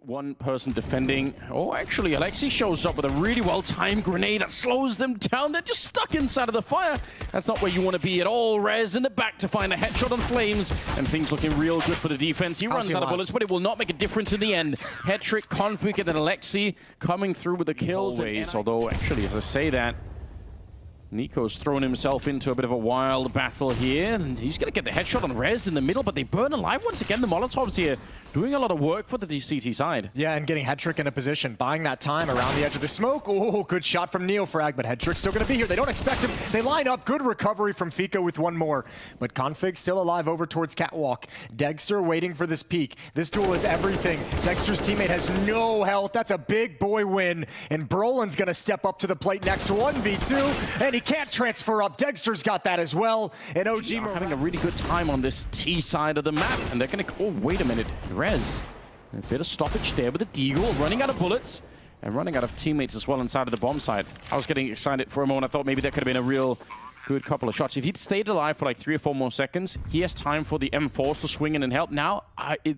One person defending. Oh, actually, Alexi shows up with a really well-timed grenade that slows them down. They're just stuck inside of the fire. That's not where you want to be at all. Rez in the back to find a headshot on Flames, and things looking real good for the defense. He runs out of bullets, but it will not make a difference in the end. Head trick, Config, and then Alexi coming through with the kills. Although, actually, as I say that, Niko's thrown himself into a bit of a wild battle here, and he's going to get the headshot on Rez in the middle, but they burn alive once again. The Molotovs here doing a lot of work for the CT side. Yeah, and getting Headtrick into position, buying that time around the edge of the smoke. Oh, good shot from Neofrag, but Headtrick's still going to be here. They don't expect him. They line up. Good recovery from Fika with one more. But Config still alive over towards Catwalk. Dexter waiting for this peak. This duel is everything. Dexter's teammate has no health. That's a big boy win. And Brolin's going to step up to the plate next to 1v2, and he can't transfer up. Dexter's got that as well. And OG having a really good time on this T side of the map, and they're going to... Oh, wait a minute. Rez. A bit of stoppage there with the Deagle, running out of bullets and running out of teammates as well inside of the bomb side. I was getting excited for a moment. I thought maybe that could have been a real good couple of shots. If he'd stayed alive for like 3 or 4 more seconds, he has time for the M4s to swing in and help. Now,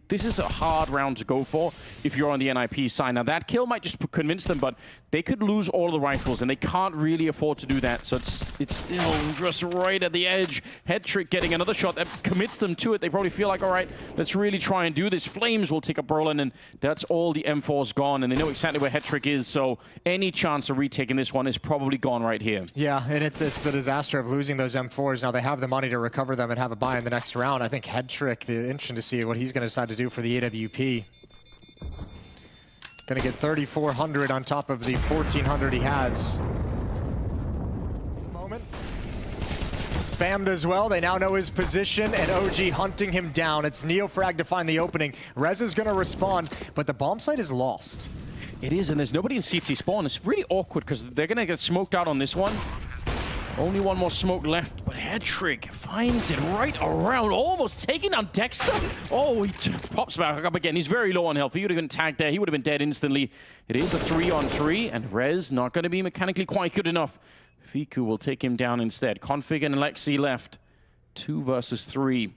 this is a hard round to go for if you're on the NIP side. Now, that kill might just convince them, but they could lose all of the rifles, and they can't really afford to do that. So it's still just right at the edge. Headtrick getting another shot that commits them to it. They probably feel like, all right, let's really try and do this. Flames will take up Brolin, and that's all the M4's gone, and they know exactly where Headtrick is, so any chance of retaking this one is probably gone right here. Yeah, and it's the disaster of losing those M4s. Now they have the money to recover them and have a buy in the next round. I think Headtrick, interesting to see what he's going to decide to do for the AWP. Going to get 3,400 on top of the 1,400 he has. Moment. Spammed as well. They now know his position, and OG hunting him down. It's Neofrag to find the opening. Rez is going to respond, but the bomb site is lost. It is, and there's nobody in CT spawn. It's really awkward because they're going to get smoked out on this one. Only one more smoke left, but Headtrick finds it right around, almost taking down Dexter. Oh, he pops back up again. He's very low on health. He would have been tagged there. He would have been dead instantly. It is a 3-on-3, and Rez not going to be mechanically quite good enough. Fiku will take him down instead. Config and Alexi left. 2 versus 3.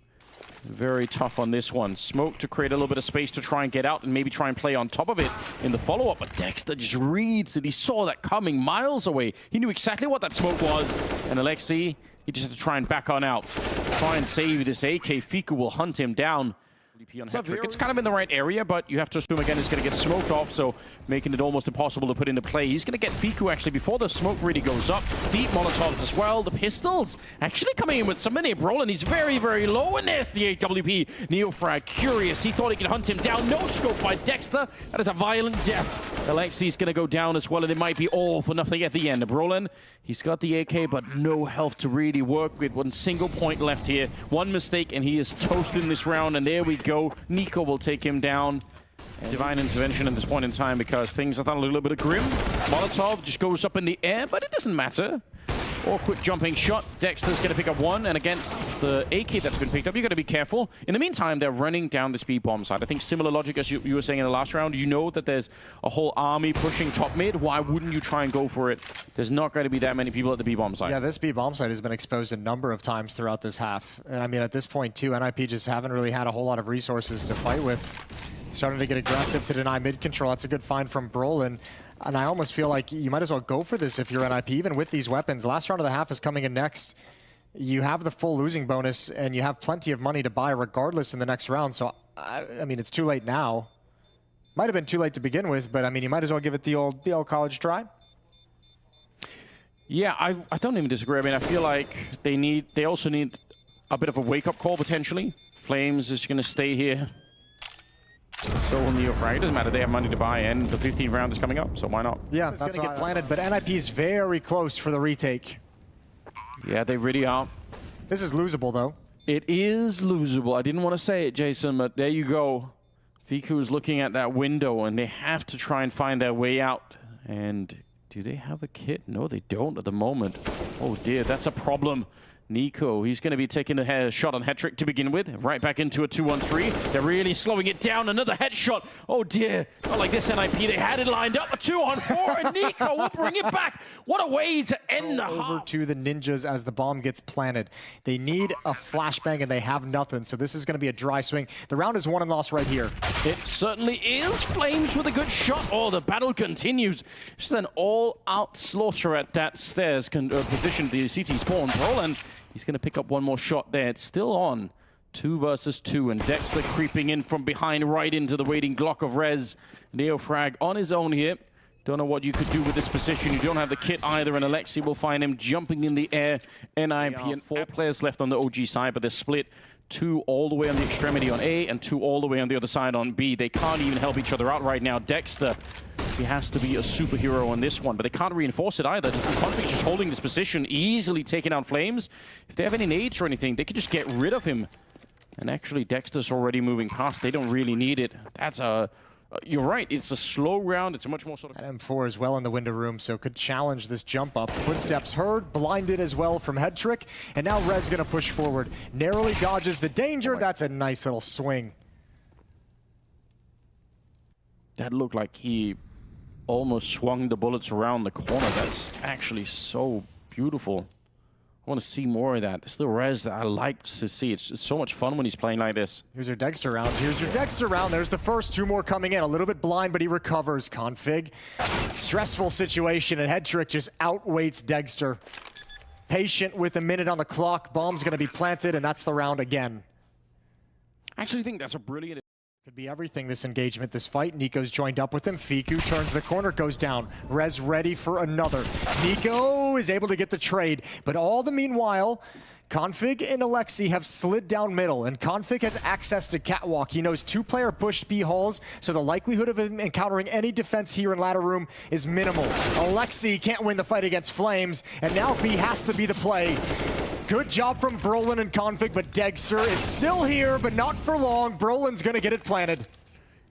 Very tough on this one. Smoke to create a little bit of space to try and get out and maybe try and play on top of it in the follow-up. But Dexter just reads it. He saw that coming miles away. He knew exactly what that smoke was. And Alexi, he just has to try and back on out. Try and save this AK. Fiku will hunt him down. It's kind of in the right area, but you have to assume again it's going to get smoked off, so making it almost impossible to put into play. He's going to get Fiku actually before the smoke really goes up. Deep Molotovs as well. The pistols actually coming in with some mini Brolin. He's very, very low, and there's the AWP. Neofrag curious. He thought he could hunt him down. No scope by Dexter. That is a violent death. Alexi's going to go down as well, and it might be all for nothing at the end. Brolin, he's got the AK, but no health to really work with. 1 single point left here. 1 mistake, and he is toasted in this round, and there we go. Niko will take him down. Divine intervention at this point in time because things are a little bit of grim. Molotov just goes up in the air, but it doesn't matter. Or quick jumping shot. Dexter's going to pick up 1, and against the AK that's been picked up, you've got to be careful. In the meantime, they're running down this B bomb side. I think similar logic as you were saying in the last round. You know that there's a whole army pushing top mid. Why wouldn't you try and go for it? There's not going to be that many people at the B bomb side. Yeah, this B bomb side has been exposed a number of times throughout this half. And I mean, at this point, too, NIP just haven't really had a whole lot of resources to fight with. Starting to get aggressive to deny mid control. That's a good find from Brolin. And I almost feel like you might as well go for this if you're NIP, even with these weapons. Last round of the half is coming in next. You have the full losing bonus, and you have plenty of money to buy regardless in the next round. So, I mean, it's too late now. Might have been too late to begin with, but I mean, you might as well give it the old college try. Yeah, I don't even disagree. I mean, I feel like they also need a bit of a wake-up call, potentially. Flames is going to stay here. So will Neofrag. It doesn't matter. They have money to buy, and the 15th round is coming up, so why not? Yeah, that's going to get planted, but NIP's very close for the retake. Yeah, they really are. This is losable, though. It is losable. I didn't want to say it, Jason, but there you go. Fiku is looking at that window, and they have to try and find their way out. And do they have a kit? No, they don't at the moment. Oh, dear, that's a problem. Niko, he's going to be taking a shot on Hetrick to begin with. Right back into a 2-on-3. They're really slowing it down. Another headshot. Oh dear. Not like this NIP. They had it lined up. A 2-on-4 and Niko will bring it back. What a way to end the half. Over to the Ninjas as the bomb gets planted. They need a flashbang and they have nothing. So this is going to be a dry swing. The round is won and lost right here. It certainly is. Flames with a good shot. Oh, the battle continues. Just an all-out slaughter at that stairs position. The CT spawn. Roland. He's going to pick up one more shot there. It's still on. 2 versus 2, and Dexter creeping in from behind right into the waiting Glock of Rez. Neofrag on his own here. Don't know what you could do with this position. You don't have the kit either, and Alexi will find him jumping in the air. NIP and 4 players left on the OG side, but they're split. 2 all the way on the extremity on A and 2 all the way on the other side on B. They can't even help each other out right now. Dexter, he has to be a superhero on this one, but they can't reinforce it either. Conflict's just holding this position, easily taking out Flames. If they have any nades or anything, they could just get rid of him. And actually, Dexter's already moving past. They don't really need it. That's a... You're right, it's a slow round. It's a much more sort of... That M4 as well in the window room, so could challenge this jump up. Footsteps heard, blinded as well from Hetrick, and now Rez gonna push forward. Narrowly dodges the danger. That's a nice little swing. That looked like he almost swung the bullets around the corner. That's actually so beautiful. I want to see more of that. It's the Rez that I like to see. It's so much fun when he's playing like this. Here's your Dexter round. Here's your Dexter round. There's the first 2 more coming in. A little bit blind, but he recovers. Config. Stressful situation, and Hetrick just outweights Dexter. Patient with a minute on the clock. Bomb's going to be planted, and that's the round again. I actually think that's a brilliant... Could be everything this engagement, this fight. Niko's joined up with him. Fiku turns the corner, goes down. Rez ready for another. Niko is able to get the trade, but all the meanwhile, Config and Alexi have slid down middle, and Config has access to Catwalk. He knows 2-player pushed B halls, so the likelihood of him encountering any defense here in ladder room is minimal. Alexi can't win the fight against Flames, and now B has to be the play. Good job from Brolin and Config, but Dexter is still here, but not for long. Brolin's gonna get it planted.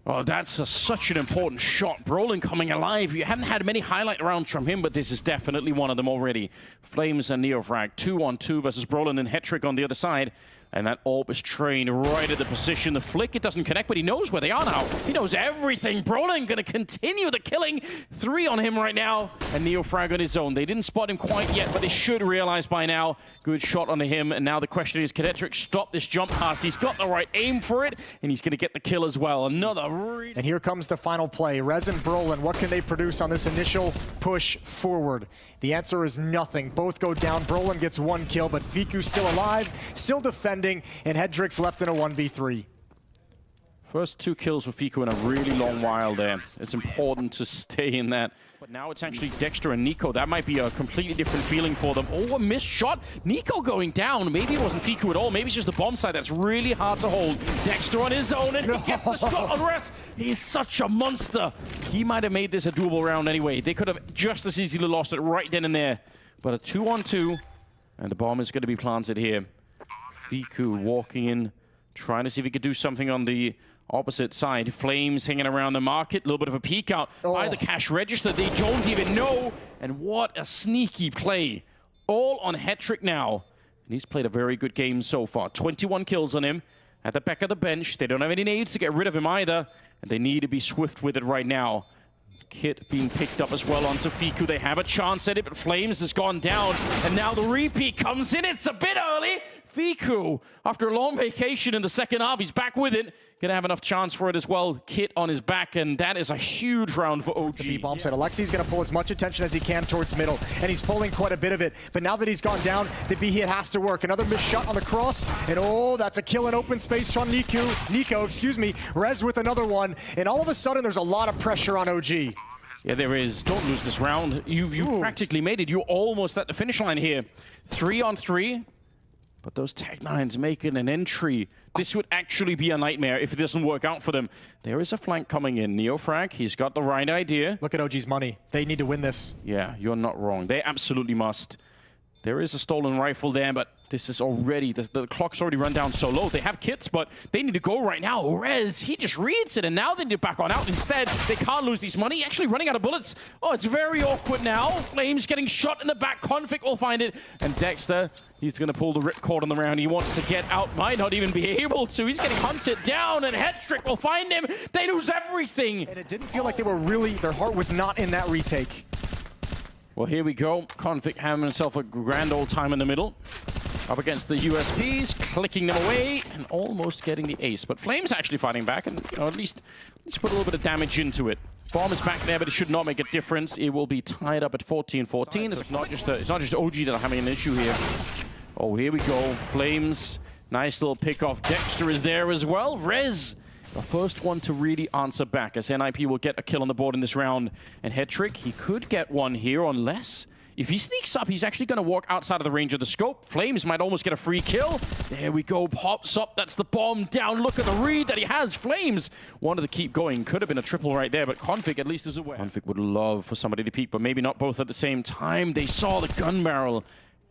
Oh, that's such an important shot. Brolin coming alive. You haven't had many highlight rounds from him, but this is definitely one of them already. Flames and Neofrag, 2-on-2 versus Brolin and Hetrick on the other side. And that AWP is trained right at the position. The flick, it doesn't connect, but he knows where they are now. He knows everything. Brolin going to continue the killing. 3 on him right now. And Neofrag on his own. They didn't spot him quite yet, but they should realize by now. Good shot on him. And now the question is, can Hetrick stop this jump pass? He's got the right aim for it, and he's going to get the kill as well. Another... And here comes the final play. Rez and Brolin, what can they produce on this initial push forward? The answer is nothing. Both go down. Brolin gets 1 kill, but Fiku's still alive, still defending, and Hetrick's left in a 1v3. First 2 kills for Fiku in a really long while there. It's important to stay in that. But now it's actually Dexter and Niko. That might be a completely different feeling for them. Oh, a missed shot. Niko going down. Maybe it wasn't Fiku at all. Maybe it's just the bomb side that's really hard to hold. Dexter on his own, and he gets the shot on Rez. He's such a monster. He might have made this a doable round anyway. They could have just as easily lost it right then and there. But a 2-on-2, and the bomb is going to be planted here. Fiku walking in, trying to see if he could do something on the opposite side. Flames hanging around the market. A little bit of a peek out by the cash register. They don't even know. And what a sneaky play. All on Hetrick now. And he's played a very good game so far. 21 kills on him. At the back of the bench. They don't have any nades to get rid of him either. And they need to be swift with it right now. Kit being picked up as well onto Fiku. They have a chance at it, but Flames has gone down. And now the repeat comes in. It's a bit early. Fiku, after a long vacation in the second half, he's back with it. Gonna have enough chance for it as well. Kit on his back, and that is a huge round for OG. The bomb set. Alexi's gonna pull as much attention as he can towards middle, and he's pulling quite a bit of it. But now that he's gone down, the B hit has to work. Another missed shot on the cross, and oh, that's a kill in open space from Niko, excuse me. Rez with another one, and all of a sudden there's a lot of pressure on OG. Yeah, there is. Don't lose this round. You've practically made it. You're almost at the finish line here. 3-on-3. But those Tech-9s making an entry. This would actually be a nightmare if it doesn't work out for them. There is a flank coming in. Neofrag, he's got the right idea. Look at OG's money. They need to win this. Yeah, you're not wrong. They absolutely must. There is a stolen rifle there, but This is already, the clock's already run down so low. They have kits, but they need to go right now. Rez, he just reads it, and now they need to back on out. Instead, they can't lose these money. Actually running out of bullets. Oh, it's very awkward now. Flames getting shot in the back. Config will find it. And Dexter, he's going to pull the ripcord on the round. He wants to get out. Might not even be able to. He's getting hunted down, and Headstrick will find him. They lose everything. And it didn't feel like they were really, their heart was not in that retake. Well, here we go. Config having himself a grand old time in the middle. Up against the USPs, clicking them away, and almost getting the ace. But Flames actually fighting back, and at least put a little bit of damage into it. Bomb is back there, but it should not make a difference. It will be tied up at 14-14. It's not just OG that are having an issue here. Oh, here we go. Flames, nice little pick off. Dexter is there as well. Rez, the first one to really answer back, as NIP will get a kill on the board in this round. And Headtrick, he could get one here unless, if he sneaks up, he's actually going to walk outside of the range of the scope. Flames might almost get a free kill. There we go. Pops up. That's the bomb down. Look at the read that he has. Flames wanted to keep going. Could have been a triple right there, but Config at least is aware. Config would love for somebody to peek, but maybe not both at the same time. They saw the gun barrel.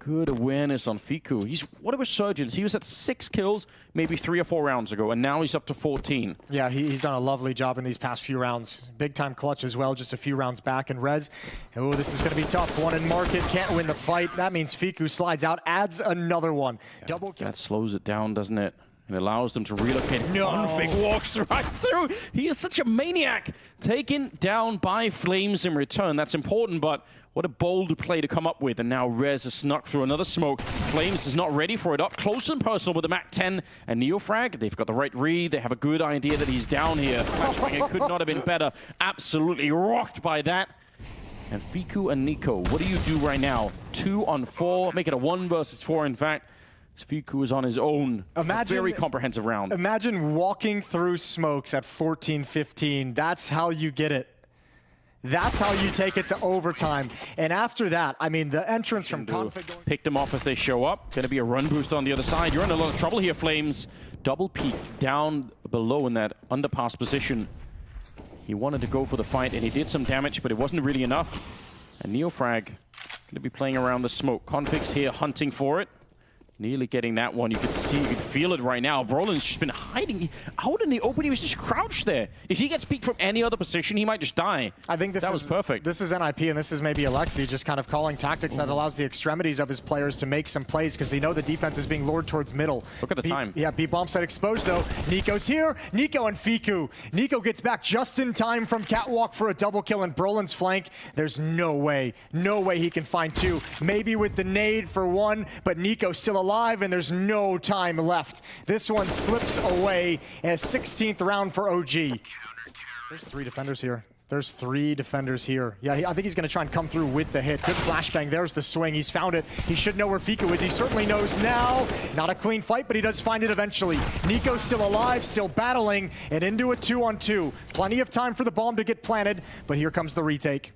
Good awareness on Fiku. He's what a resurgence. He was at 6 kills maybe 3 or 4 rounds ago, and now he's up to 14. Yeah, he's done a lovely job in these past few rounds. Big time clutch as well, just a few rounds back. And Rez, oh, this is going to be tough. One in market, can't win the fight. That means Fiku slides out, adds another one. Yeah, double kill. That slows it down, doesn't it? And allows them to relocate. No. Config walks right through. He is such a maniac. Taken down by Flames in return. That's important, but what a bold play to come up with. And now Rez has snuck through another smoke. Flames is not ready for it. Up close and personal with the MAC-10 and Neofrag. They've got the right read. They have a good idea that he's down here. Flashbang, it could not have been better. Absolutely rocked by that. And Fiku and Niko, what do you do right now? 2 on 4. Make it a 1 versus 4, in fact. Fiku is on his own. Imagine, a very comprehensive round. Imagine walking through smokes at 14-15. That's how you get it. That's how you take it to overtime. And after that, I mean, the entrance from Config... Pick them off as they show up. Going to be a run boost on the other side. You're in a lot of trouble here, Flames. Double peek down below in that underpass position. He wanted to go for the fight, and he did some damage, but it wasn't really enough. And Neofrag going to be playing around the smoke. Config's here hunting for it. Nearly getting that one. You can see, you can feel it right now. Brolin's just been hiding out in the open. He was just crouched there. If he gets peeked from any other position, he might just die. I think that was perfect. This is NIP, and this is maybe Alexi just kind of calling tactics that allows the extremities of his players to make some plays because they know the defense is being lured towards middle. Look at the time. Yeah, B-bomb site exposed though. Niko's here. Niko and Fiku. Niko gets back just in time from Catwalk for a double kill in Brolin's flank. There's no way he can find 2. Maybe with the nade for 1, but Niko's still alive and there's no time left. This one slips away as 16th round for OG. There's 3 defenders here. There's 3 defenders here. Yeah, I think he's going to try and come through with the hit. Good flashbang. There's the swing. He's found it. He should know where Fiku is. He certainly knows now. Not a clean fight, but he does find it eventually. Niko's still alive, still battling, and into a 2-on-2. Plenty of time for the bomb to get planted, but here comes the retake.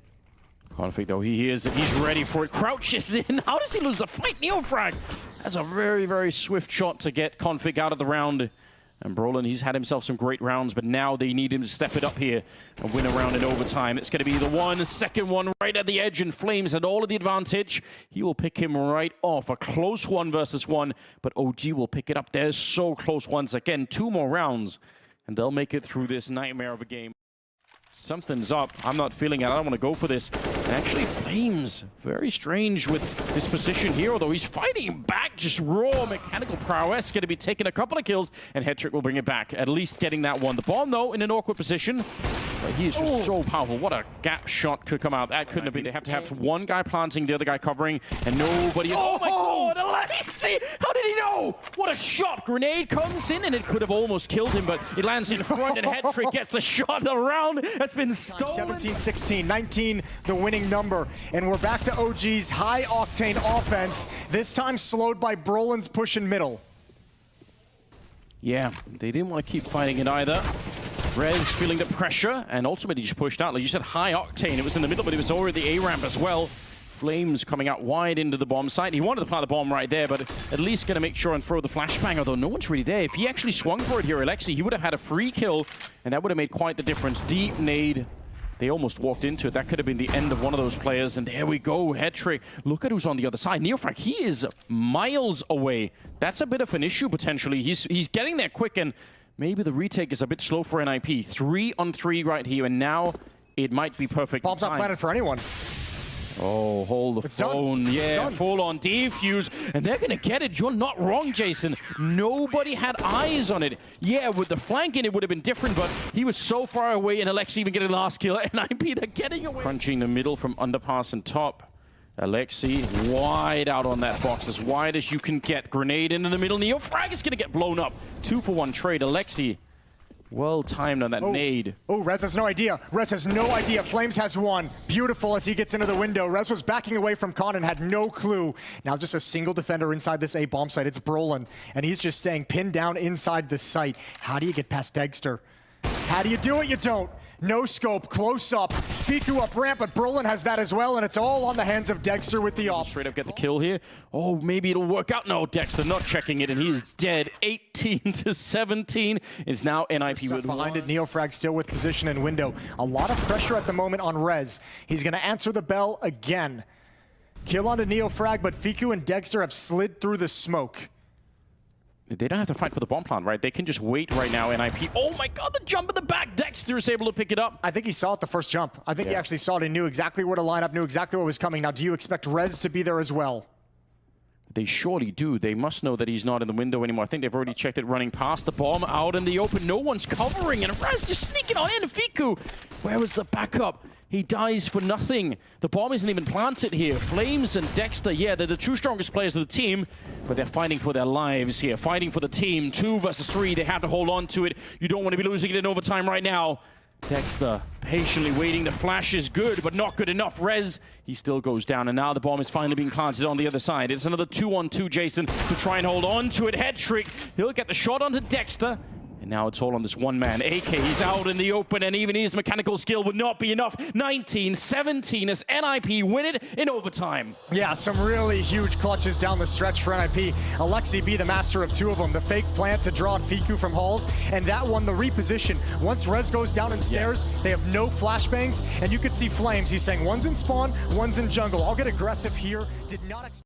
Config, though, he's ready for it. Crouches in. How does he lose a fight? Neofrag. That's a very, very swift shot to get Config out of the round. And Brolin, he's had himself some great rounds, but now they need him to step it up here and win a round in overtime. It's going to be the second one right at the edge, and Flames had all of the advantage. He will pick him right off. A close 1 versus 1, but OG will pick it up. They're so close once again. 2 more rounds, and they'll make it through this nightmare of a game. Something's up. I'm not feeling it. I don't want to go for this. And actually, Flames, very strange with this position here, although he's fighting back. Just raw mechanical prowess. Going to be taking a couple of kills, and Headtrick will bring it back. At least getting that one. The bomb, though, in an awkward position. But he is just so powerful. What a gap shot could come out. That couldn't have been. They have to have one guy planting, the other guy covering, and nobody. Oh my God, Alexi! How did he know? What a shot. Grenade comes in, and it could have almost killed him, but it lands in front, and Headtrick gets the shot around. That's been stolen. 17-16, 19 the winning number. And we're back to OG's high-octane offense, this time slowed by Brolin's push in middle. Yeah, they didn't want to keep fighting it either. Rez feeling the pressure, and ultimately just pushed out. Like you said, high-octane. It was in the middle, but it was already the A-ramp as well. Flames coming out wide into the bomb site. He wanted to plant the bomb right there, but at least going to make sure and throw the flashbang, although no one's really there. If he actually swung for it here, Alexi, he would have had a free kill, and that would have made quite the difference. Deep nade. They almost walked into it. That could have been the end of one of those players. And there we go, head trick. Look at who's on the other side. Neofrag, he is miles away. That's a bit of an issue, potentially. He's getting there quick, and maybe the retake is a bit slow for NIP. 3-on-3 right here, and now it might be perfect. Bomb's not planted for anyone. Oh, hold the phone. Yeah, full on defuse. And they're going to get it. You're not wrong, Jason. Nobody had eyes on it. Yeah, with the flanking, it would have been different, but he was so far away, and Alexi even getting the last kill. NIP, they're getting away. Crunching the middle from underpass and top. Alexi wide out on that box, as wide as you can get. Grenade into the middle. Neofrag is going to get blown up. 2-for-1 trade. Alexi, well timed on that nade. Oh, Rez has no idea. Rez has no idea. Flames has one. Beautiful as he gets into the window. Rez was backing away from Con and had no clue. Now just a single defender inside this A bomb site. It's Brolin, and he's just staying pinned down inside the site. How do you get past Dexter? How do you do it? You don't. No scope, close up. Fiku up ramp, but Brolin has that as well, and it's all on the hands of Dexter with the off. Straight up get the kill here. Oh, maybe it'll work out. No, Dexter not checking it, and he's dead. 18-17 is now NIP with behind it. Neofrag still with position and window. A lot of pressure at the moment on Rez. He's going to answer the bell again. Kill onto Neofrag, but Fiku and Dexter have slid through the smoke. They don't have to fight for the bomb plant, right? They can just wait right now, NIP. Oh my god, the jump in the back! Dexter is able to pick it up. I think he saw it the first jump. I think he actually saw it and knew exactly where to line up, knew exactly what was coming. Now, do you expect Rez to be there as well? They surely do. They must know that he's not in the window anymore. I think they've already checked it, running past the bomb, out in the open. No one's covering, and Rez just sneaking on in. Fiku, where was the backup? He dies for nothing. The bomb isn't even planted here. Flames and Dexter, yeah, they're the two strongest players of the team, but they're fighting for their lives here, fighting for the team. 2 versus 3, they have to hold on to it. You don't want to be losing it in overtime right now. Dexter patiently waiting. The flash is good, but not good enough. Rez, he still goes down, and now the bomb is finally being planted on the other side. It's another 2-on-2, Jason, to try and hold on to it. Head trick. He'll get the shot onto Dexter. And now it's all on this one man. AK, he's out in the open, and even his mechanical skill would not be enough. 19-17 as NIP win it in overtime. Yeah, some really huge clutches down the stretch for NIP. Alexi B, the master of 2 of them. The fake plant to draw Fiku from Halls, and that one, the reposition. Once Rez goes down and stairs, they have no flashbangs, and you could see Flames. He's saying one's in spawn, one's in jungle. I'll get aggressive here. Did not expect